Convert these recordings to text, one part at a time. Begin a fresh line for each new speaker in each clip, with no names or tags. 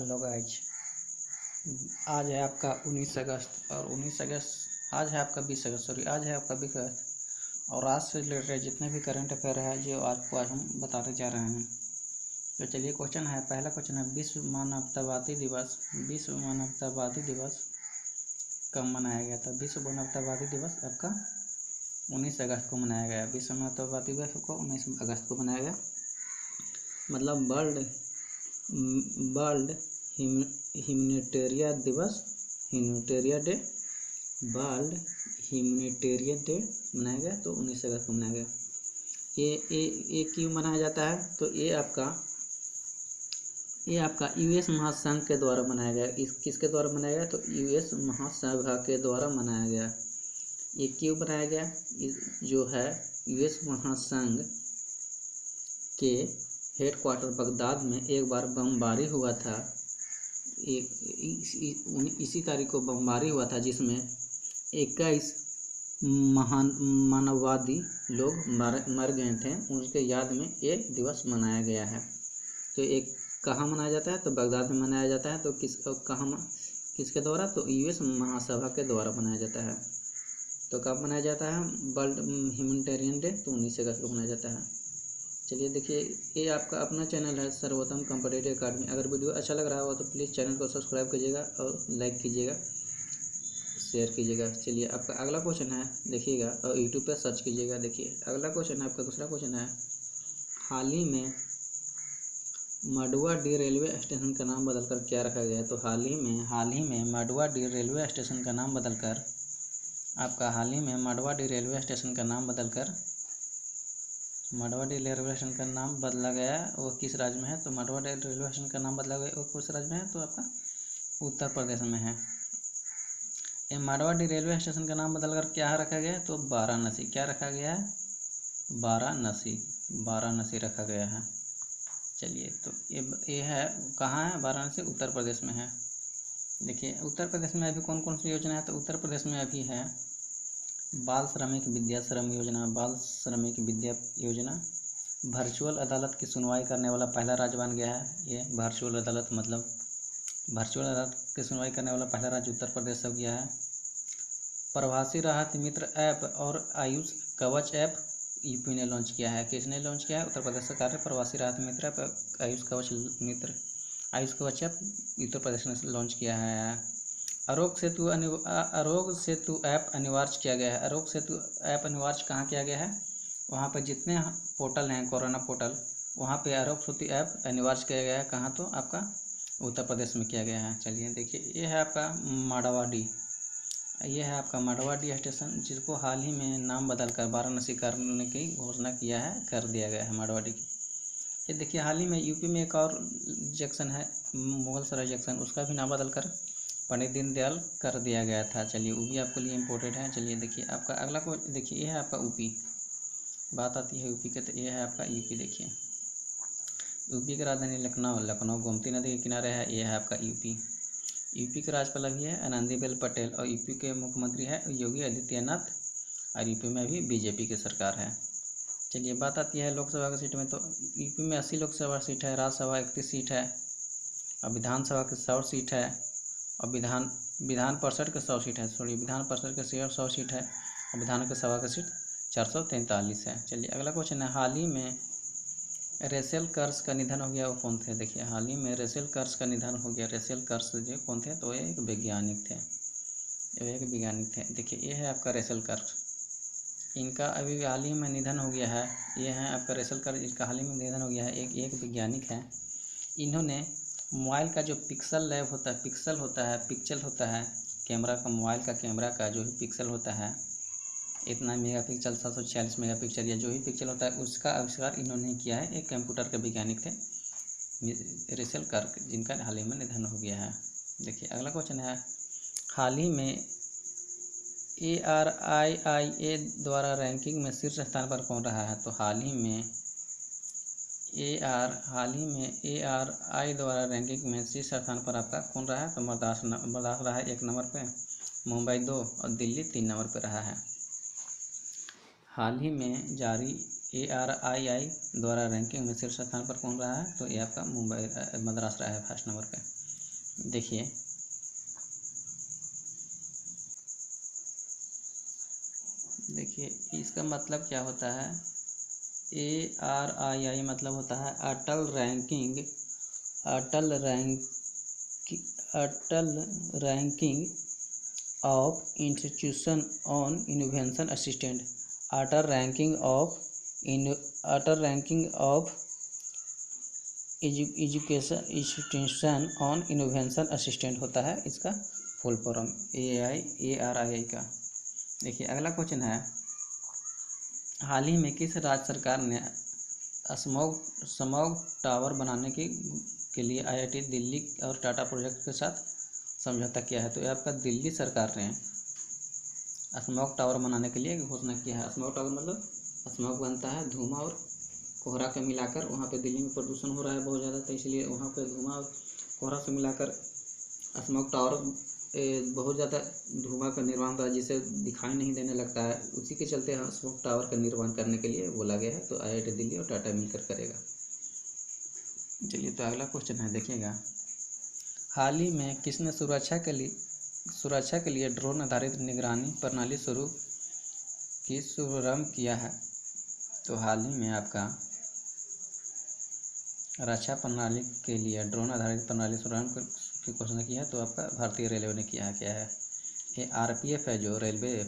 Hello guys, आज है आपका 19 अगस्त और 19 अगस्त आज है आपका 20 अगस्त आज है आपका 20 अगस्त। और आज से रिलेटेड जितने भी करंट अफेयर है जो आपको आज हम बताते जा रहे हैं। तो चलिए क्वेश्चन है, पहला क्वेश्चन है विश्व मानवतावादी दिवस कब मनाया गया था। विश्व मानवतावादी दिवस आपका 19 अगस्त को मनाया गया। विश्व मानवतावादी दिवस को 19 अगस्त को मनाया गया, मतलब वर्ल्ड ह्यूमैनिटेरियन दिवस, humanitarian day, world humanitarian day मनाया गया। तो 19 अगस्त को मनाया गया। ये क्यों मनाया जाता है? तो ये आपका यूएस महासंघ के द्वारा मनाया गया। किसके द्वारा मनाया गया? तो यूएस महासभा के द्वारा मनाया गया। ये क्यों बनाया गया? जो है यूएस महासंघ के हेडक्वार्टर बगदाद में एक बार बमबारी हुआ था। इसी तारीख को बमबारी हुआ था, जिसमें 21 महान मानववादी लोग मर गए थे। उनके याद में ये दिवस मनाया गया है। तो एक कहाँ मनाया जाता है? तो बगदाद में मनाया जाता है। तो किसके द्वारा? तो यूएस महासभा के द्वारा मनाया जाता है। तो कब मनाया जाता है वर्ल्ड ह्यूमैनिटेरियन डे? तो 19 अगस्त को मनाया जाता है। चलिए देखिए, ये आपका अपना चैनल है सर्वोत्तम कॉम्पिटिटिव अकेडमी। अगर वीडियो अच्छा लग रहा हो तो प्लीज़ चैनल को सब्सक्राइब कीजिएगा और लाइक कीजिएगा, शेयर कीजिएगा। चलिए आपका अगला क्वेश्चन है, देखिएगा और यूट्यूब पर सर्च कीजिएगा। देखिए अगला क्वेश्चन है आपका, दूसरा क्वेश्चन है, हाल ही में मडुवाडीह रेलवे स्टेशन का नाम बदलकर क्या रखा गया है? तो हाल ही में मडुवाडीह रेलवे स्टेशन का नाम बदलकर मडुवाडीह रेलवे स्टेशन का नाम बदलकर मडुवाडीह रेलवे स्टेशन का नाम बदला गया। वो किस राज्य में है? तो मडुवाडीह रेलवे स्टेशन का नाम बदला गया, वो किस राज्य में है? तो आपका उत्तर प्रदेश में है। ये मडुवाडीह रेलवे स्टेशन का नाम बदलकर क्या रखा गया है? तो वाराणसी। क्या रखा गया है? वाराणसी रखा गया है। चलिए, तो ये है कहाँ है? वाराणसी उत्तर प्रदेश में है। देखिए उत्तर प्रदेश में अभी कौन कौन सी योजना है? तो उत्तर प्रदेश में अभी है बाल श्रमिक विद्याश्रम योजना, वर्चुअल अदालत की सुनवाई करने वाला पहला राज्य बन गया है। ये वर्चुअल अदालत की सुनवाई करने वाला पहला राज्य उत्तर प्रदेश हो गया है। प्रवासी राहत मित्र ऐप और आयुष कवच ऐप यूपी ने लॉन्च किया है। किसने लॉन्च किया है? उत्तर प्रदेश सरकार ने प्रवासी राहत मित्र ऐप, आयुष कवच ऐप उत्तर प्रदेश ने लॉन्च किया है। आरोग्य सेतु ऐप अनिवार्य किया गया है। आरोग्य सेतु ऐप अनिवार्य कहाँ किया गया है? वहाँ पर जितने पोर्टल हैं कोरोना पोर्टल, वहाँ पे आरोग्य सेतु ऐप अनिवार्य किया गया है। कहाँ? तो आपका उत्तर प्रदेश में किया गया है। चलिए देखिए, ये है आपका मडुवाडीह स्टेशन, जिसको हाल ही में नाम बदलकर वाराणसी करने की घोषणा कर दिया गया है मडुवाडीह की। ये देखिए, हाल ही में यूपी में एक और जंक्शन है मुगलसराय जंक्शन, उसका भी नाम बदलकर पंडित दीनदयाल कर दिया गया था। चलिए वो भी आपके लिए इम्पोर्टेंट है। चलिए देखिए आपका अगला को देखिए, ये है आपका यूपी। बात आती है यूपी के, तो ये है आपका यूपी। देखिए यूपी की राजधानी लखनऊ गोमती नदी के किनारे है। ये है आपका यूपी के राज्यपाल भी है आनंदीबेन पटेल, और यूपी के मुख्यमंत्री है योगी आदित्यनाथ, और यूपी में भी बीजेपी की सरकार है। चलिए बात आती है लोकसभा की सीट में, तो यूपी में 80 लोकसभा सीट है, राज्यसभा 31 सीट है, और विधानसभा की 100 सीट है, और विधान परिषद के 100 सीट है। विधान परिषद के 100 सीट है, और विधान की सभा की सीट 443 है। चलिए अगला क्वेश्चन है, हाल ही में रेचेल कर्स का निधन हो गया, वो कौन थे? देखिए हाल ही में रेचेल कर्स का निधन हो गया। रेचेल कर्स जो कौन थे? तो ये एक वैज्ञानिक थे। देखिए ये है आपका रेचेल कर्स, इनका अभी हाल ही में निधन हो गया है। ये है आपका रेचेल कर्स, इनका हाल ही में निधन हो गया है। एक वैज्ञानिक है। इन्होंने मोबाइल का जो पिक्सल होता है कैमरा का, मोबाइल का कैमरा का जो भी पिक्सल होता है, इतना मेगापिक्सल 746 मेगापिक्सल या जो भी पिक्सल होता है, उसका आविष्कार इन्होंने किया है। एक कंप्यूटर के वैज्ञानिक थे रेचेल कर्स, जिनका हाल ही में निधन हो गया है। देखिए अगला क्वेश्चन है, हाल ही में ARIIA द्वारा रैंकिंग में शीर्ष स्थान पर कौन रहा है? तो हाल ही में ARI द्वारा रैंकिंग में शीर्ष स्थान पर आपका कौन रहा है? तो मद्रास रहा है 1 नंबर पे, मुंबई 2 और दिल्ली 3 नंबर पे रहा है। हाल ही में जारी ARII द्वारा रैंकिंग में शीर्ष स्थान पर कौन रहा है? तो ये आपका मद्रास रहा है 1st नंबर पे। देखिए इसका मतलब क्या होता है, ARII मतलब होता है Atal ranking of institution on innovation assistant. Atal ranking of education institution on innovation assistant होता है इसका फुल फॉर्म ARII का। देखिए अगला क्वेश्चन है, हाल ही में किस राज्य सरकार ने स्मॉग टावर बनाने के लिए IIT दिल्ली और टाटा प्रोजेक्ट के साथ समझौता किया है? तो ये आपका दिल्ली सरकार ने स्मॉग टावर बनाने के लिए घोषणा किया है। स्मॉग टावर मतलब स्मॉग बनता है धुआं और कोहरा के मिलाकर, वहाँ पे दिल्ली में प्रदूषण हो रहा है बहुत ज़्यादा, तो इसलिए वहाँ पे धुआं और कोहरा से मिलाकर स्मॉग टावर बहुत ज़्यादा धुआं का निर्माण होता है जिसे दिखाई नहीं देने लगता है, उसी के चलते स्मॉग टावर का निर्माण करने के लिए बोला गया है। तो IIT दिल्ली और टाटा मिलकर करेगा। चलिए तो अगला क्वेश्चन है, देखिएगा, हाल ही में किसने सुरक्षा के लिए ड्रोन आधारित निगरानी प्रणाली शुभारंभ किया है? तो हाल ही में आपका रक्षा प्रणाली के लिए ड्रोन आधारित प्रणाली शुभारंभ की घोषणा की है। तो आपका भारतीय रेलवे ने किया है। क्या है ये? RPF है, जो रेलवे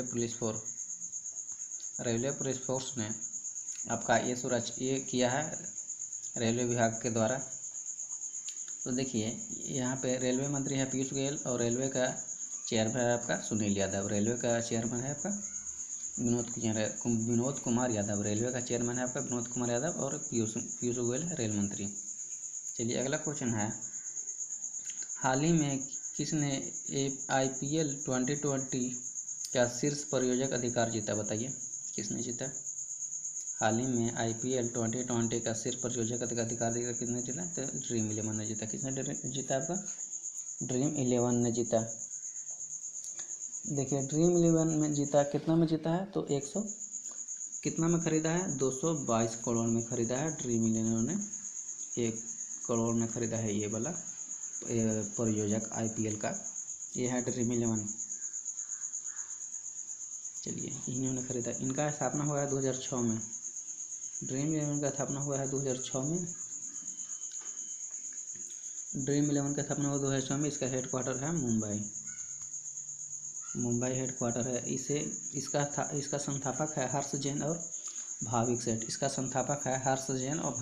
पुलिस फोर्स ने आपका ये किया है रेलवे विभाग के द्वारा। तो देखिए यहाँ पे रेलवे मंत्री है पीयूष गोयल और रेलवे का चेयरमैन है आपका सुनील यादव। रेलवे का चेयरमैन है आपका विनोद कुमार यादव। रेलवे का चेयरमैन है आपका विनोद कुमार यादव और पीयूष गोयल है रेल मंत्री। चलिए अगला क्वेश्चन है, हाल ही में किसने IPL 2020 का शीर्ष प्रायोजक अधिकार जीता? बताइए किसने जीता? हाल ही में IPL 2020 का शीर्ष प्रायोजक अधिकार किसने जीता? तो ड्रीम 11 ने जीता। किसने जीता? आपका ड्रीम 11 ने जीता। देखिए ड्रीम 11 में जीता, कितना में जीता है? तो 100 कितना में खरीदा है? 222 करोड़ में खरीदा है ड्रीम 11 ने। 1 करोड़ में खरीदा है ये वाला प्रायोजक IPL का, ये है ड्रीम 11। चलिए इन्होंने खरीदा। इनका स्थापना हुआ है 2006 में। ड्रीम 11 का स्थापना हुआ है 2006 में। ड्रीम 11 का स्थापना हुआ 2006 में। इसका हेडक्वार्टर है मुंबई हेडक्वार्टर है। इसका संस्थापक है हर्ष जैन और भाविक सेठ। इसका संस्थापक है हर्ष जैन और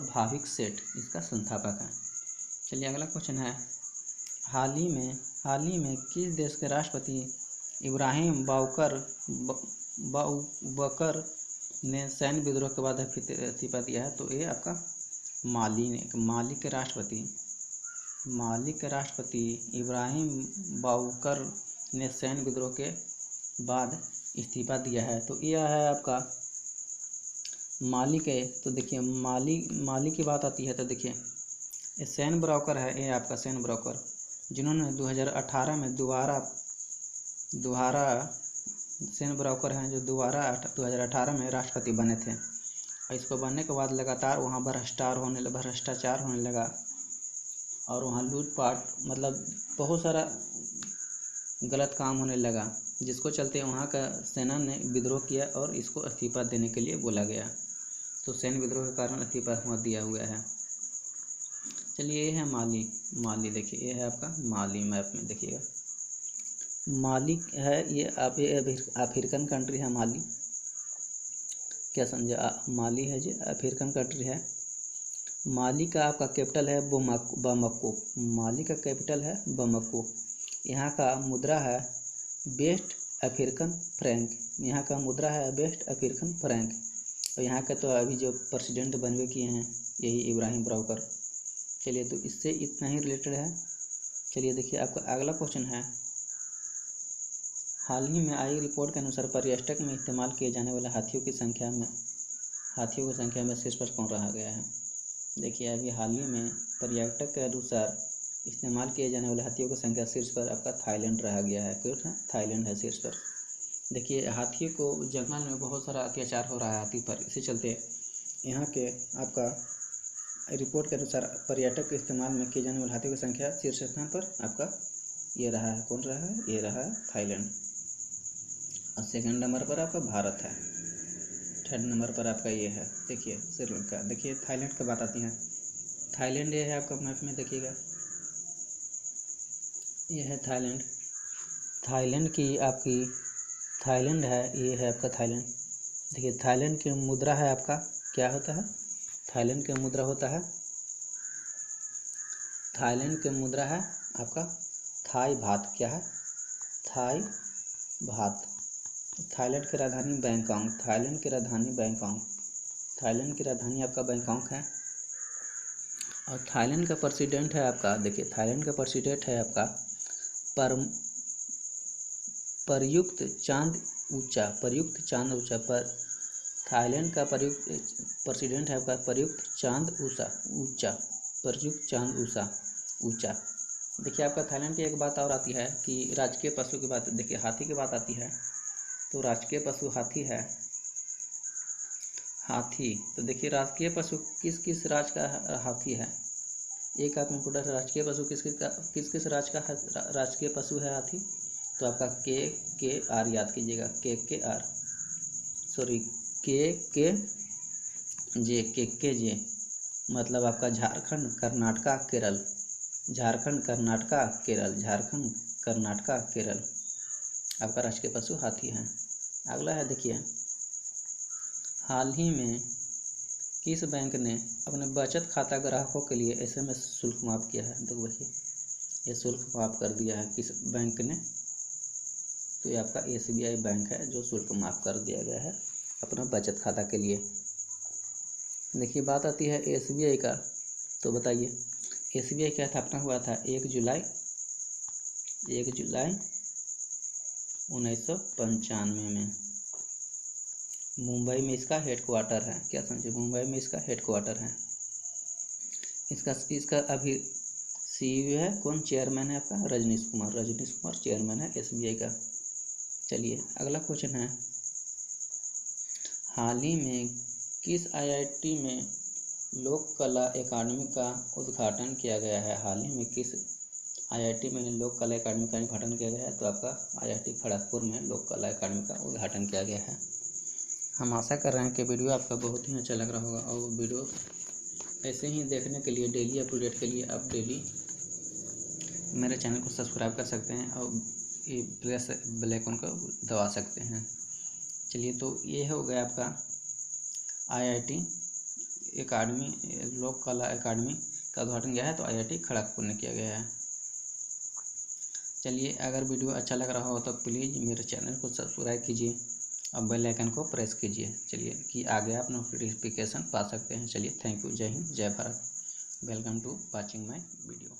भाविक सेठ इसका संस्थापक है। चलिए अगला क्वेश्चन है, हाल ही में किस देश के राष्ट्रपति इब्राहिम बाउबकर ने सैन्य विद्रोह के बाद इस्तीफा दिया है? तो ये आपका माली के राष्ट्रपति इब्राहिम बाउबकर ने सैन्य विद्रोह के बाद इस्तीफा दिया है। तो यह है आपका माली के। तो देखिए माली की बात आती है तो देखिए ये सैन ब्रोकर है, ये आपका सैन ब्रोकर, जिन्होंने 2018 में दोबारा सैन ब्रोकर हैं जो दोबारा 2018 में राष्ट्रपति बने थे। और इसको बनने के बाद लगातार वहाँ भ्रष्टाचार होने लगा और वहाँ लूटपाट मतलब बहुत सारा गलत काम होने लगा, जिसको चलते वहाँ का सेना ने विद्रोह किया और इसको इस्तीफा देने के लिए बोला गया। तो सैन्य विद्रोह के कारण इस्तीफा दिया हुआ है। चलिए ये है माली देखिए ये है आपका माली। मैप में देखिएगा माली है, ये अफ्रीकन कंट्री है माली। क्या समझे? माली है जी अफ्रीकन कंट्री है। माली का आपका कैपिटल है बमको। माली का कैपिटल है बमको। यहाँ का मुद्रा है वेस्ट अफ्रीकन फ्रैंक। यहाँ का मुद्रा है वेस्ट अफ्रीकन फ्रैंक। और यहाँ का तो अभी जो प्रेसिडेंट बनवे किए हैं यही इब्राहिम बाउबकर। चलिए तो इससे इतना ही रिलेटेड है। चलिए देखिए आपका अगला क्वेश्चन है, हाल ही में आई रिपोर्ट के अनुसार पर्यटक में इस्तेमाल किए जाने वाले हाथियों की संख्या में शीर्ष पर कौन रहा गया है? देखिए अभी हाल ही में पर्यटक के अनुसार इस्तेमाल किए जाने वाले हाथियों की संख्या शीर्ष पर आपका थाईलैंड रहा गया है। क्यों है? थाईलैंड है शीर्ष पर। देखिए हाथियों को जंगल में बहुत सारा अत्याचार हो रहा है हाथी पर, इसी चलते यहाँ के आपका रिपोर्ट के अनुसार पर्यटक के इस्तेमाल में किए जाने वाले हाथियों की संख्या शीर्ष स्थान पर आपका ये रहा है। कौन रहा है? ये रहा है थाईलैंड। और सेकंड नंबर पर आपका भारत है। थर्ड नंबर पर आपका ये है, देखिए श्रीलंका। देखिए थाईलैंड की बात आती है। थाईलैंड ये है आपका मैप में, देखिएगा ये है थाईलैंड। थाईलैंड की आपकी थाईलैंड है, ये है आपका थाईलैंड। देखिए थाईलैंड की मुद्रा है आपका, क्या होता है? थाईलैंड की मुद्रा होता है, थाईलैंड की मुद्रा है आपका थाई बात। क्या है? थाई बात। थाईलैंड की राजधानी बैंकॉक। थाईलैंड की राजधानी बैंकॉक। थाईलैंड की राजधानी आपका बैंकॉक है। और थाईलैंड का प्रेसिडेंट है आपका, देखिए थाईलैंड का प्रेसिडेंट है आपका प्रयुक्त चांद ऊंचा। प्रयुक्त चांद ऊंचा पर थाईलैंड का प्रयुक्त प्रेसिडेंट है आपका प्रयुक्त चांद ऊंचा। प्रयुक्त चांद ऊंचा। देखिए आपका थाईलैंड की एक बात और आती है कि राजकीय पशु की बात, देखिए हाथी की बात आती है तो राजकीय पशु हाथी है। हाथी, तो देखिए राजकीय पशु किस किस राज्य का हाथी है? एक आप इम्पोर्टेंट राजकीय पशु किस किस राज्य का राजकीय पशु है हाथी? तो आपका के आर याद कीजिएगा, के आर, सॉरी के जे, मतलब आपका झारखंड, कर्नाटका, केरल। झारखंड, कर्नाटका, केरल। झारखंड, कर्नाटका, केरल आपका राष्ट्रीय पशु हाथी है। अगला है, देखिए हाल ही में किस बैंक ने अपने बचत खाता ग्राहकों के लिए SMS शुल्क माफ़ किया है? देखो देखिए ये शुल्क माफ़ कर दिया है किस बैंक ने? तो ये आपका SBI बैंक है जो शुल्क माफ़ कर दिया गया है अपना बचत खाता के लिए। देखिए बात आती है SBI का, तो बताइए SBI क्या स्थापना हुआ था? 1 जुलाई 1995 में। मुंबई में इसका हेडक्वार्टर है। क्या समझे? मुंबई में इसका हेडक्वार्टर है। इसका अभी CEO है कौन? चेयरमैन है आपका रजनीश कुमार चेयरमैन है SBI का। चलिए अगला क्वेश्चन है, हाल ही में किस IIT में लोक कला अकादमी का उद्घाटन किया गया है? हाल ही में किस IIT में लोक कला अकादमी का उद्घाटन किया गया है? तो आपका IIT खड़गपुर में लोक कला अकादमी का उद्घाटन किया गया है। हम आशा कर रहे हैं कि वीडियो आपका बहुत ही अच्छा लग रहा होगा, और वीडियो ऐसे ही देखने के लिए, डेली अप टू डेट के लिए आप डेली मेरे चैनल को सब्सक्राइब कर सकते हैं और ये प्रेस बेल आइकन को दबा सकते हैं। चलिए तो ये हो गया आपका IIT अकादमी, लोक कला अकादमी का उद्घाटन किया है तो IIT खड़गपुर ने किया गया है। चलिए अगर वीडियो अच्छा लग रहा हो तो प्लीज़ मेरे चैनल को सब्सक्राइब कीजिए और बेल आइकन को प्रेस कीजिए। चलिए कि आगे आप नोटिफिकेशन पा सकते हैं। चलिए thank you, Jai Hind, Jai Bharat. Welcome to watching my video.